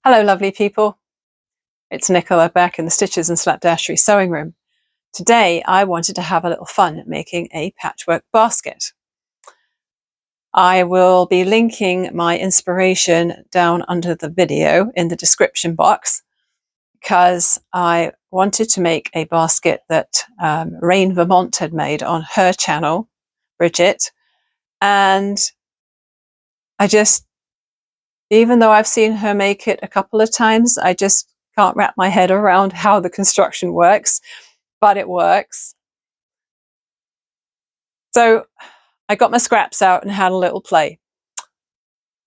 Hello lovely people, it's Nicola back in the Stitches and Slapdashery sewing room. Today I wanted to have a little fun making a patchwork basket. I will be linking my inspiration down under the video in the description box because I wanted to make a basket that Rain Vermont had made on her channel, Bridget, and even though I've seen her make it a couple of times, I just can't wrap my head around how the construction works, but it works. So I got my scraps out and had a little play.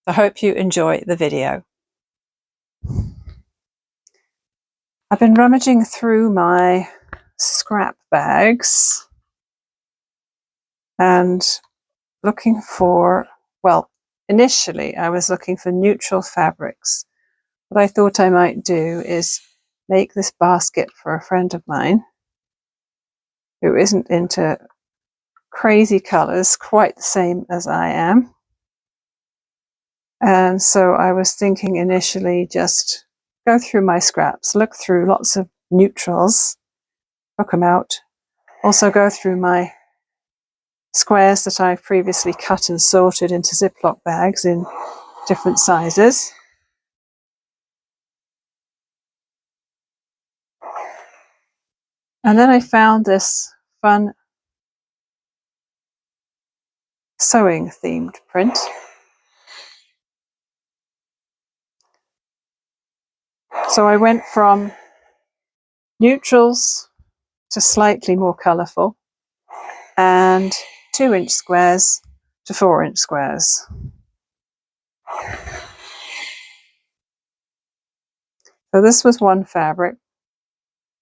I hope you enjoy the video. I've been rummaging through my scrap bags and looking for, well, initially I was looking for neutral fabrics. What I thought I might do is make this basket for a friend of mine who isn't into crazy colors quite the same as I am. And so I was thinking initially just go through my scraps, look through lots of neutrals, book them out. Also go through my squares that I've previously cut and sorted into Ziploc bags in different sizes. And then I found this fun sewing themed print. So I went from neutrals to slightly more colourful and 2-inch squares to 4-inch squares. So this was one fabric,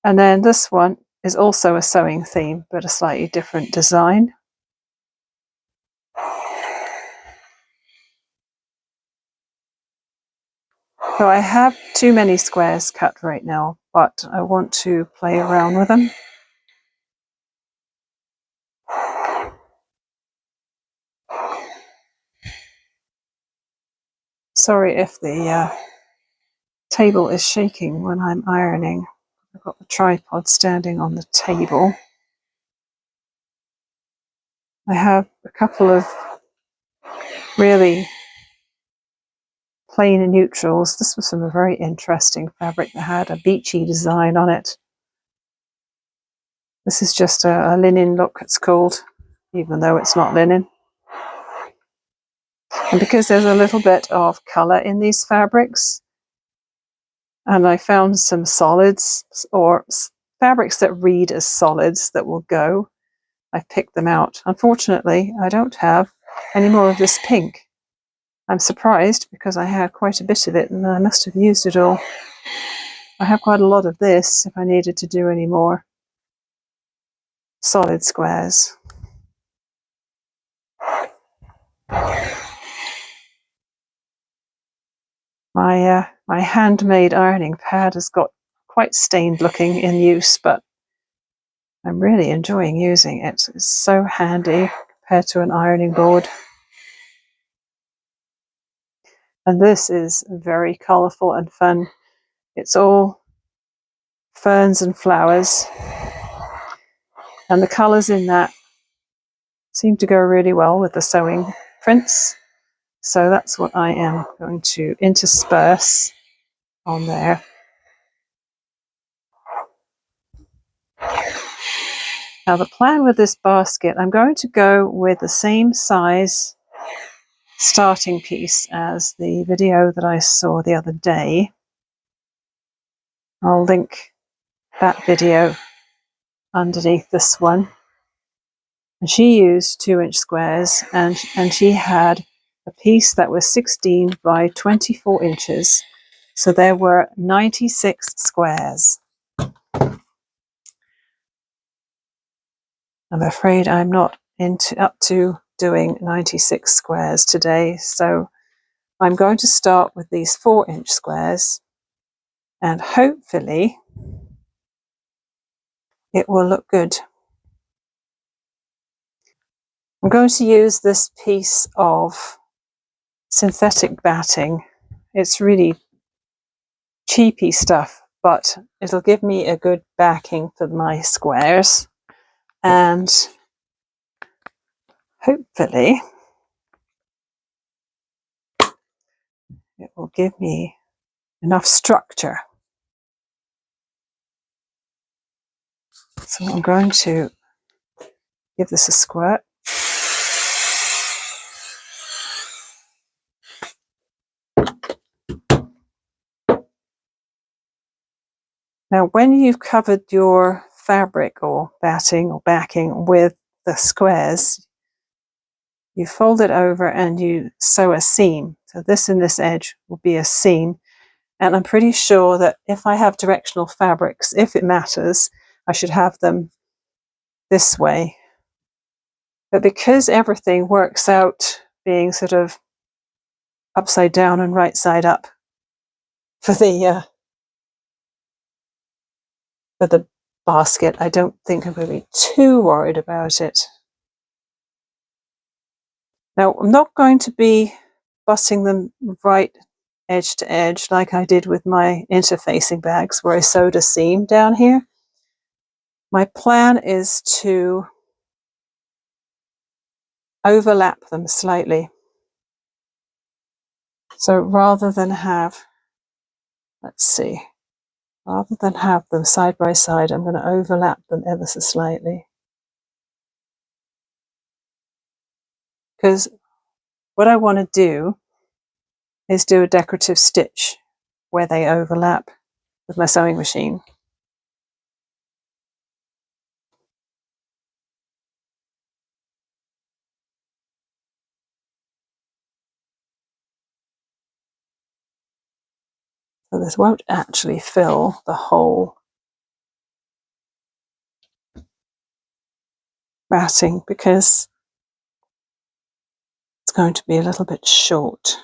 and then this one is also a sewing theme but a slightly different design. So I have too many squares cut right now, but I want to play around with them. Sorry if the table is shaking when I'm ironing. I've got the tripod standing on the table. I have a couple of really plain neutrals. This was from a very interesting fabric that had a beachy design on it. This is just a linen look, it's called, even though it's not linen. And because there's a little bit of colour in these fabrics, and I found some solids or fabrics that read as solids that will go, I picked them out. Unfortunately, I don't have any more of this pink. I'm surprised because I had quite a bit of it and I must have used it all. I have quite a lot of this if I needed to do any more solid squares. My handmade ironing pad has got quite stained looking in use, but I'm really enjoying using it. It's so handy compared to an ironing board. And this is very colourful and fun. It's all ferns and flowers, and the colours in that seem to go really well with the sewing prints. So that's what I am going to intersperse on there. Now the plan with this basket, I'm going to go with the same size starting piece as the video that I saw the other day. I'll link that video underneath this one. And she used 2-inch squares, and she had a piece that was 16 by 24 inches. So there were 96 squares. I'm afraid I'm not up to doing 96 squares today, so I'm going to start with these 4-inch squares, and hopefully it will look good. I'm going to use this piece of synthetic batting. It's really cheapy stuff, but it'll give me a good backing for my squares, and hopefully it will give me enough structure. So I'm going to give this a squirt. Now, when you've covered your fabric or batting or backing with the squares, you fold it over and you sew a seam. So this and this edge will be a seam. And I'm pretty sure that if I have directional fabrics, if it matters, I should have them this way. But because everything works out being sort of upside down and right side up for the basket, I don't think I'm going to be too worried about it. Now, I'm not going to be butting them right edge to edge like I did with my interfacing bags where I sewed a seam down here. My plan is to overlap them slightly. So rather than have, rather than have them side by side, I'm going to overlap them ever so slightly. Because what I want to do is do a decorative stitch where they overlap with my sewing machine. So this won't actually fill the whole batting because it's going to be a little bit short.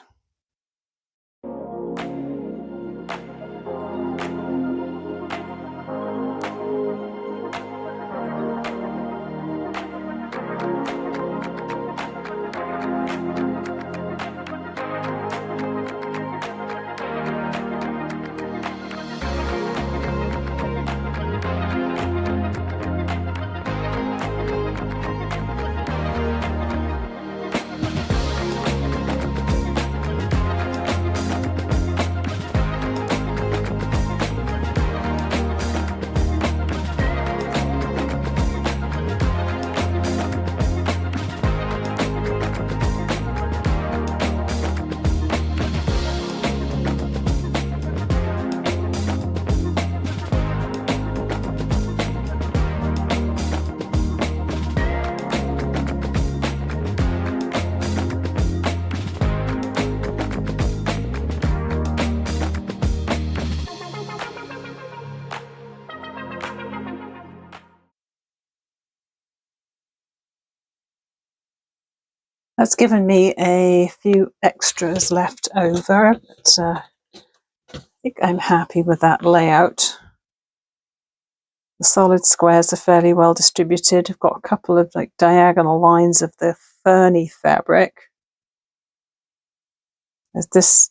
That's given me a few extras left over, but I think I'm happy with that layout. The solid squares are fairly well distributed. I've got a couple of like diagonal lines of the ferny fabric. There's this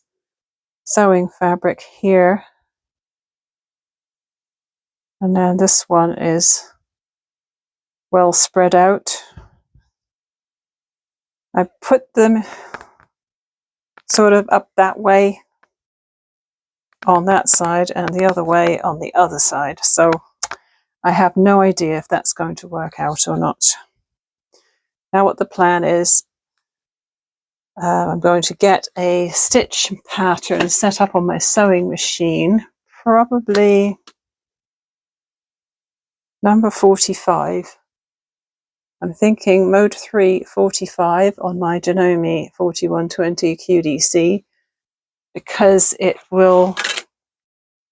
sewing fabric here, and then this one is well spread out. I put them sort of up that way on that side and the other way on the other side, so I have no idea if that's going to work out or not. Now what the plan is, I'm going to get a stitch pattern set up on my sewing machine, probably number 45. I'm thinking mode 3 45 on my Janome 4120 QDC because it will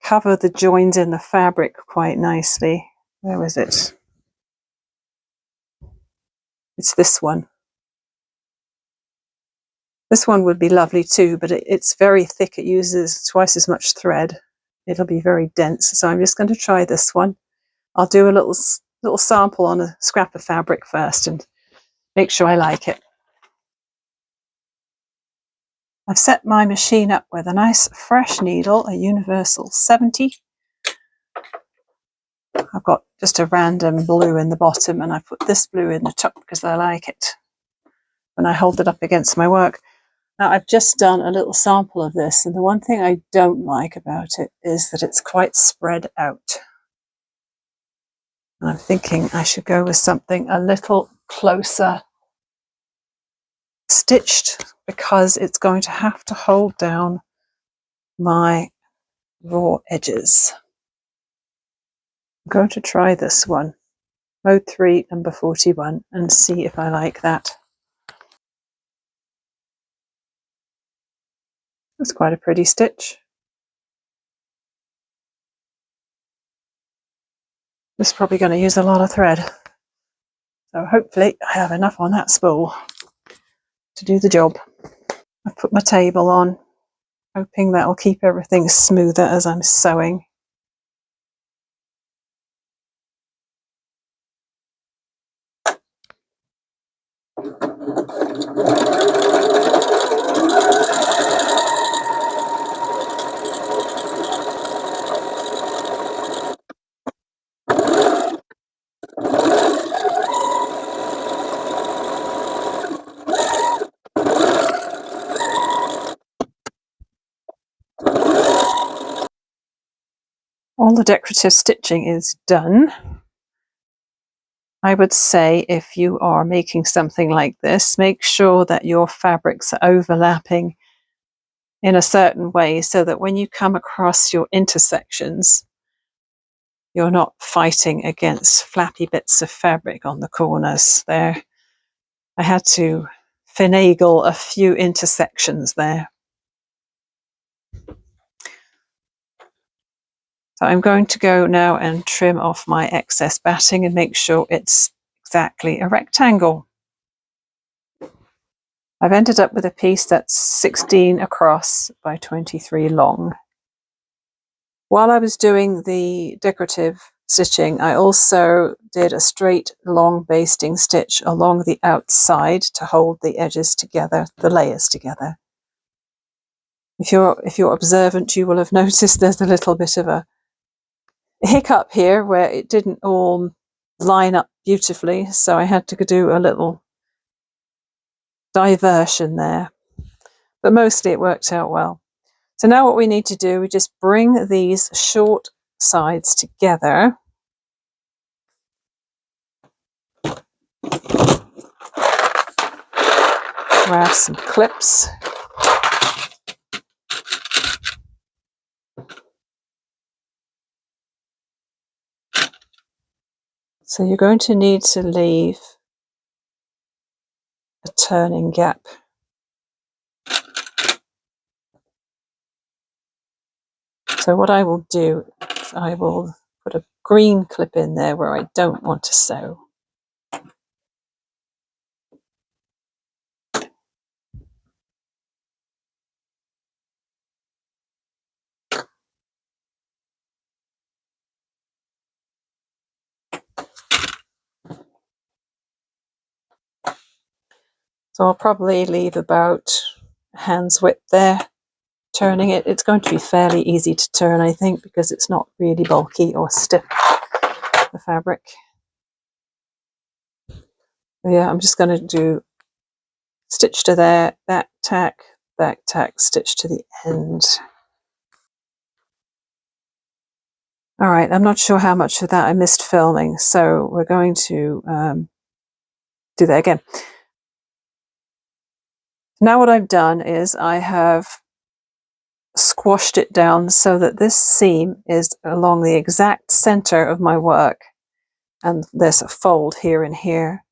cover the joins in the fabric quite nicely. Where is it? It's this one. This one would be lovely too, but it's very thick. It uses twice as much thread. It'll be very dense. So I'm just going to try this one. I'll do a little sample on a scrap of fabric first and make sure I like it. I've set my machine up with a nice fresh needle, a universal 70. I've got just a random blue in the bottom, and I put this blue in the top because I like it when I hold it up against my work. Now, I've just done a little sample of this, and the one thing I don't like about it is that it's quite spread out. And I'm thinking I should go with something a little closer stitched, because it's going to have to hold down my raw edges. I'm going to try this one, mode 3, number 41, and see if I like that. It's quite a pretty stitch. This is probably going to use a lot of thread, so hopefully I have enough on that spool to do the job. I've put my table on, hoping that'll keep everything smoother as I'm sewing. All the decorative stitching is done. I would say if you are making something like this, make sure that your fabrics are overlapping in a certain way so that when you come across your intersections, you're not fighting against flappy bits of fabric on the corners there. I had to finagle a few intersections there. So I'm going to go now and trim off my excess batting and make sure it's exactly a rectangle. I've ended up with a piece that's 16 across by 23 long. While I was doing the decorative stitching, I also did a straight long basting stitch along the outside to hold the edges together, the layers together. If you're observant, you will have noticed there's a little bit of a hiccup here where it didn't all line up beautifully, so I had to do a little diversion there, but mostly it worked out well. So now what we need to do, we just bring these short sides together. Grab some clips. So you're going to need to leave a turning gap. So what I will do is I will put a green clip in there where I don't want to sew. So I'll probably leave about a hand's width there, turning it. It's going to be fairly easy to turn, I think, because it's not really bulky or stiff, the fabric. So yeah, I'm just going to do stitch to there, back tack, stitch to the end. All right, I'm not sure how much of that I missed filming, so we're going to do that again. Now what I've done is I have squashed it down so that this seam is along the exact center of my work, and there's a fold here and here.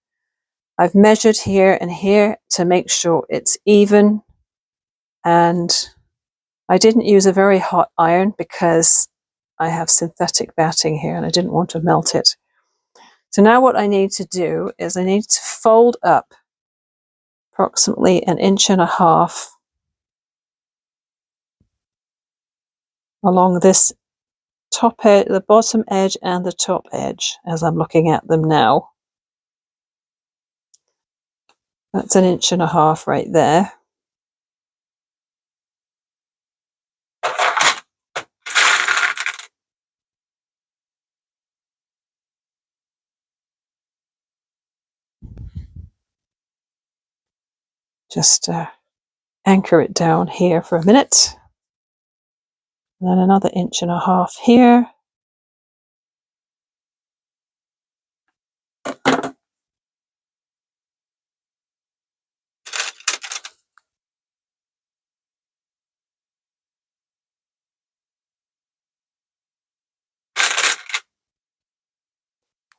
I've measured here and here to make sure it's even, and I didn't use a very hot iron because I have synthetic batting here and I didn't want to melt it. So now what I need to do is I need to fold up approximately 1.5 inches along this top edge, the bottom edge and the top edge as I'm looking at them now. That's 1.5 inches right there. just anchor it down here for a minute, and then another 1.5 inches here.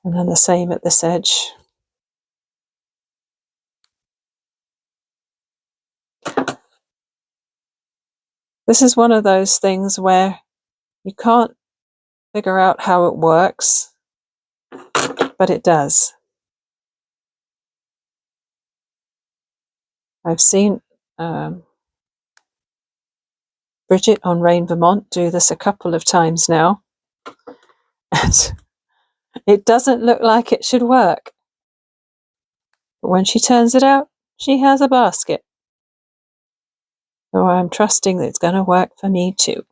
And then the same at this edge. This is one of those things where you can't figure out how it works, but it does. I've seen Bridget on Rain Vermont do this a couple of times now, and it doesn't look like it should work. But when she turns it out, she has a basket. So I'm trusting that it's going to work for me too.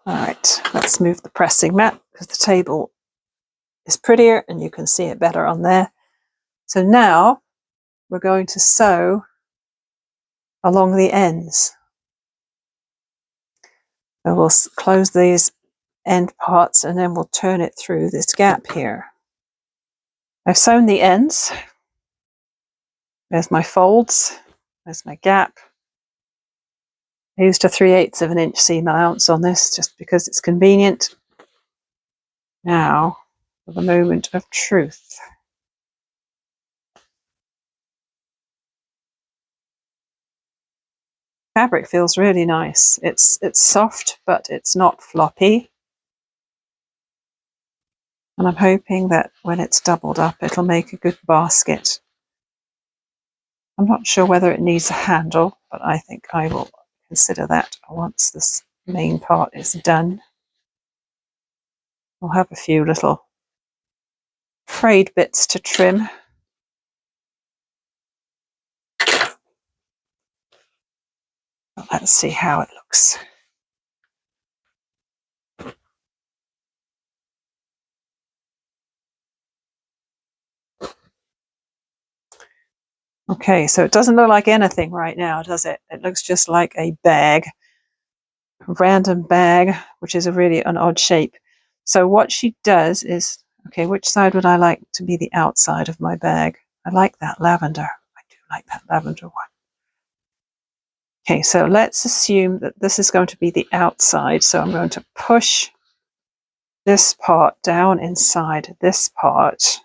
Alright, let's move the pressing mat because the table is prettier and you can see it better on there. So now we're going to sew along the ends. So we'll close these end parts and then we'll turn it through this gap here. I've sewn the ends. There's my folds. There's my gap. I used a 3/8 of an inch seam allowance on this just because it's convenient. Now for the moment of truth. Fabric feels really nice. It's soft, but it's not floppy. And I'm hoping that when it's doubled up, it'll make a good basket. I'm not sure whether it needs a handle, but I think I will consider that once this main part is done. I'll have a few little frayed bits to trim. But let's see how it looks. Okay, so it doesn't look like anything right now, does it? It looks just like a bag, a random bag, which is a really an odd shape. So what she does is, okay, which side would I like to be the outside of my bag? I like that lavender. I do like that lavender one. Okay, so let's assume that this is going to be the outside. So I'm going to push this part down inside this part.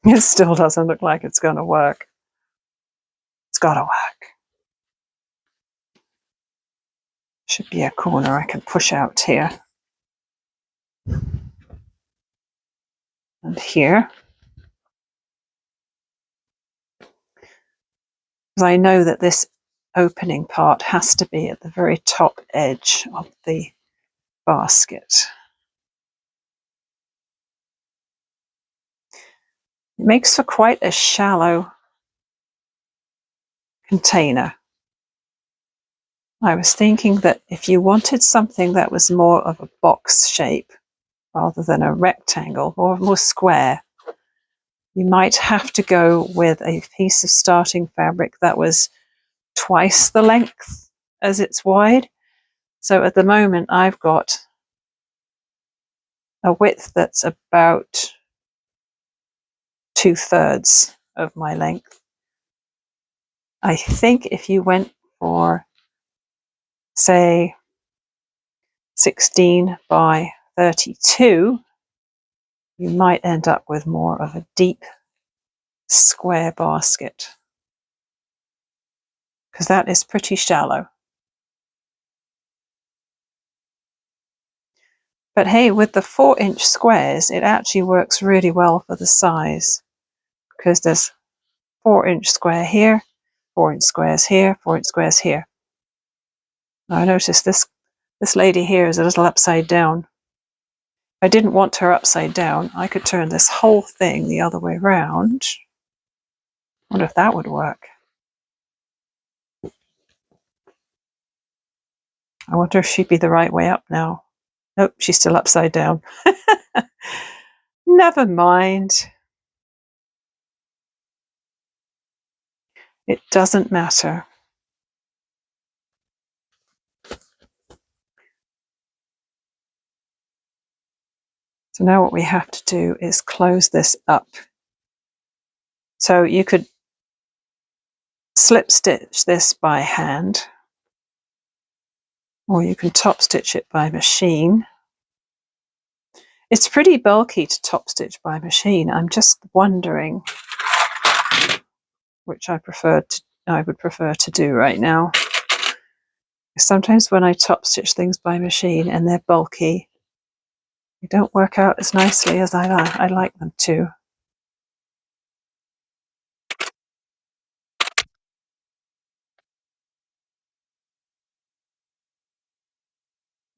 It still doesn't look like it's going to work. It's got to work. Should be a corner I can push out here. And here. Because I know that this opening part has to be at the very top edge of the basket. It makes for quite a shallow container. I was thinking that if you wanted something that was more of a box shape rather than a rectangle or more square, you might have to go with a piece of starting fabric that was twice the length as it's wide. So at the moment I've got a width that's about 2/3 of my length. I think if you went for, say, 16 by 32, you might end up with more of a deep square basket, because that is pretty shallow. But hey, with the 4-inch squares, it actually works really well for the size, because there's 4-inch square here, 4-inch squares here, 4-inch squares here. Now I notice this This lady here is a little upside down. If I didn't want her upside down, I could turn this whole thing the other way around. I wonder if that would work. I wonder if she'd be the right way up now. Nope, she's still upside down. Never mind. It doesn't matter. So now what we have to do is close this up. So you could slip stitch this by hand, or you can top stitch it by machine. It's pretty bulky to top stitch by machine. I'm just wondering which I would prefer to do right now. Sometimes when I top stitch things by machine and they're bulky, they don't work out as nicely as I like them to.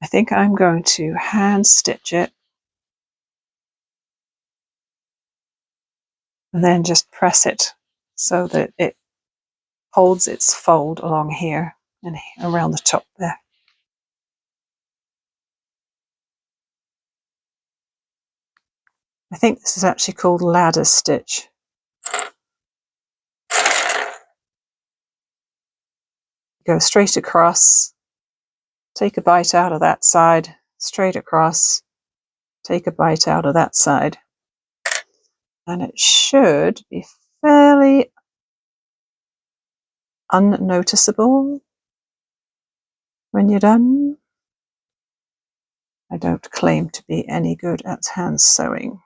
I think I'm going to hand stitch it and then just press it so that it holds its fold along here and around the top there. I think this is actually called ladder stitch. Go straight across, take a bite out of that side, straight across, take a bite out of that side. And it should be fairly unnoticeable when you're done. I don't claim to be any good at hand sewing.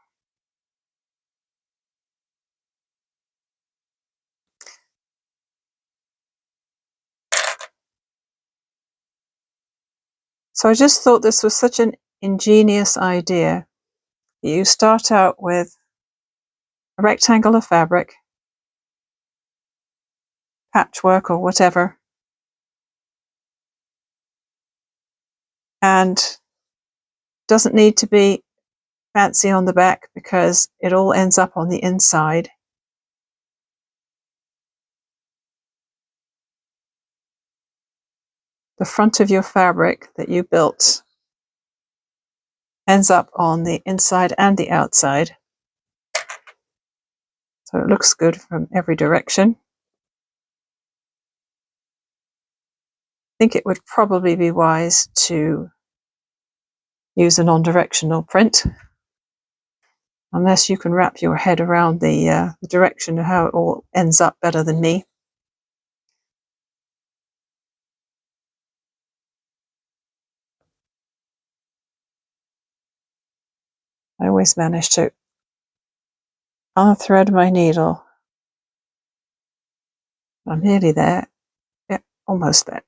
So I just thought this was such an ingenious idea. You start out with a rectangle of fabric, patchwork or whatever, and doesn't need to be fancy on the back because it all ends up on the inside. The front of your fabric that you built ends up on the inside and the outside. So it looks good from every direction. I think it would probably be wise to use a non-directional print, unless you can wrap your head around the direction of how it all ends up better than me. I always manage to unthread my needle. I'm nearly there. Yeah, almost there.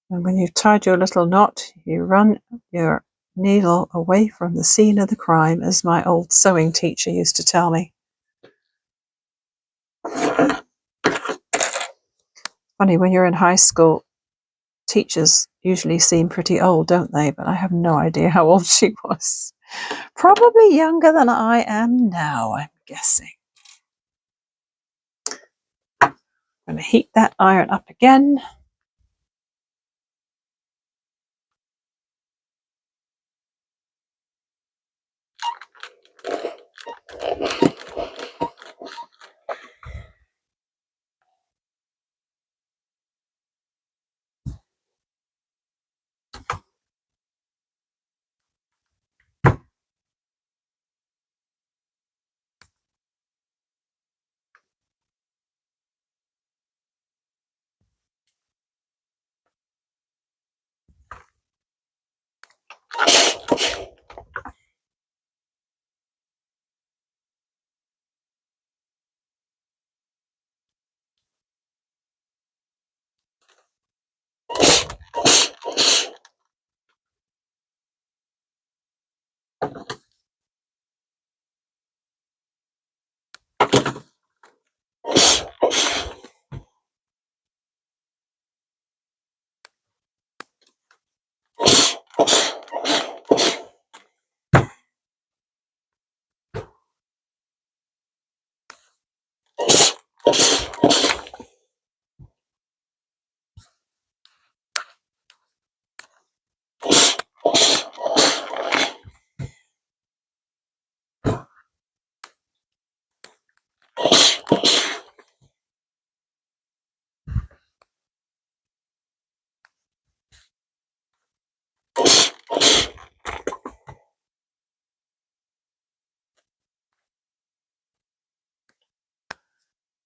And when you've tied your little knot, you run your needle away from the scene of the crime, as my old sewing teacher used to tell me. Funny, when you're in high school, teachers usually seem pretty old, don't they? But I have no idea how old she was. Probably younger than I am now, I'm guessing. I'm going to heat that iron up again.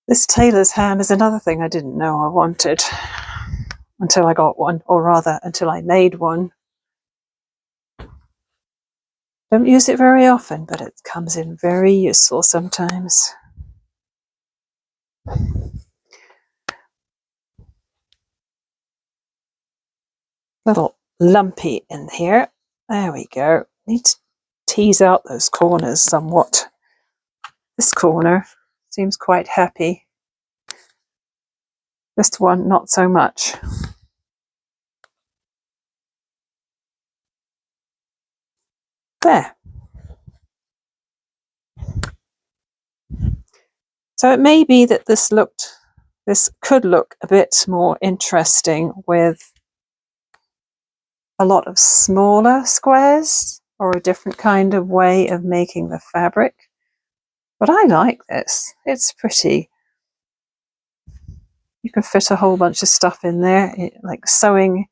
This tailor's ham is another thing I didn't know I wanted until I got one, or rather, until I made one. Don't use it very often, but it comes in very useful sometimes. Little lumpy in here. There we go. Need to tease out those corners somewhat. This corner seems quite happy. This one, not so much. There. So it may be that this could look a bit more interesting with a lot of smaller squares or a different kind of way of making the fabric. But I like this. It's pretty. You can fit a whole bunch of stuff in there, like sewing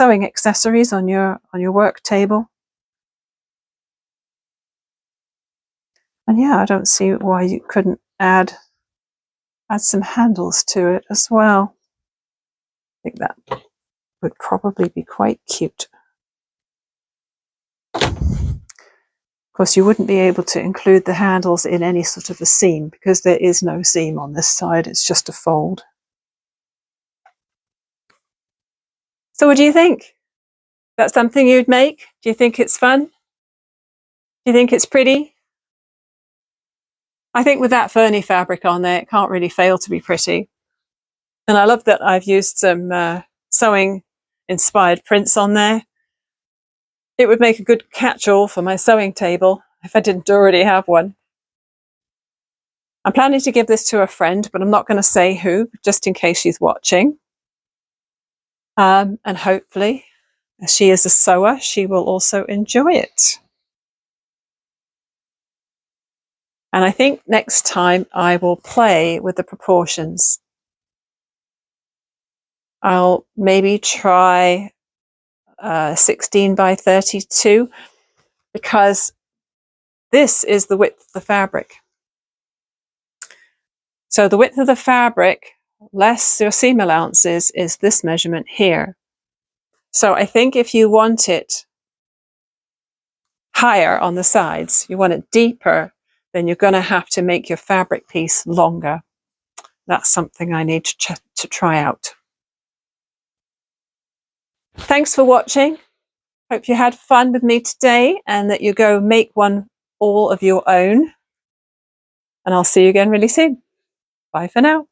accessories on your work table. And yeah, I don't see why you couldn't add some handles to it as well. I think that would probably be quite cute. Of course, you wouldn't be able to include the handles in any sort of a seam because there is no seam on this side. It's just a fold. So what do you think? That's something you'd make? Do you think it's fun? Do you think it's pretty? I think with that ferny fabric on there, it can't really fail to be pretty. And I love that I've used some sewing inspired prints on there. It would make a good catch-all for my sewing table if I didn't already have one. I'm planning to give this to a friend, but I'm not going to say who, just in case she's watching. And hopefully, as she is a sewer, she will also enjoy it. And I think next time I will play with the proportions. I'll maybe try 16 by 32 because this is the width of the fabric. So the width of the fabric less your seam allowances is this measurement here. So I think if you want it higher on the sides, you want it deeper, then you're going to have to make your fabric piece longer. That's something I need to try out. Thanks for watching. Hope you had fun with me today and that you go make one all of your own. And I'll see you again really soon. Bye for now.